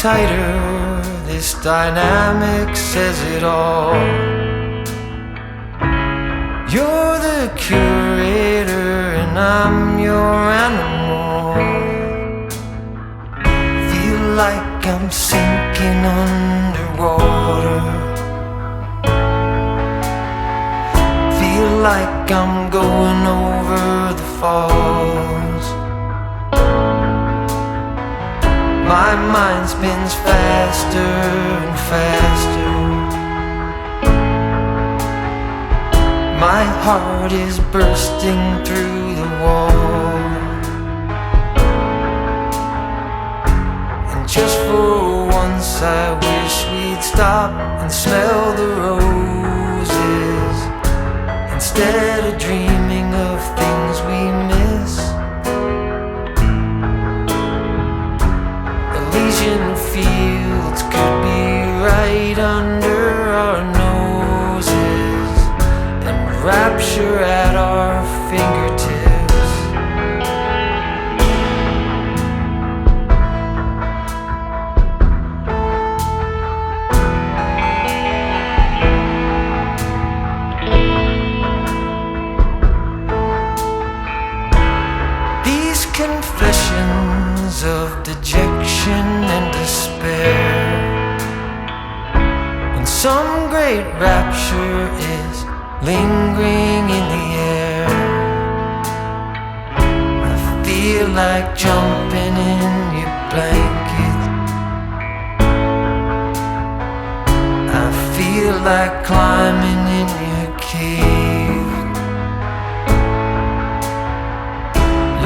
tighter, this dynamic says it all. You're the curator and I'm your animal. Feel like I'm sinking underwater. Feel like I'm going over the falls. My mind spins faster and faster. My heart is bursting through the wall. And just for once I wish we'd stop and smell the roses, instead of dreaming of things we miss. Elysian fields could be right under our noses, and rapture at our fingertips. These confessions of dejection and despair, when some great rapture is lingering in the air, I feel like jumping in your blanket. I feel like climbing in your cave.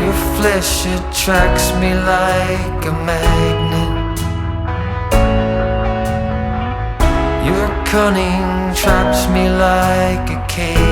Your flesh attracts me like a magnet. Your cunning traps me like a cage.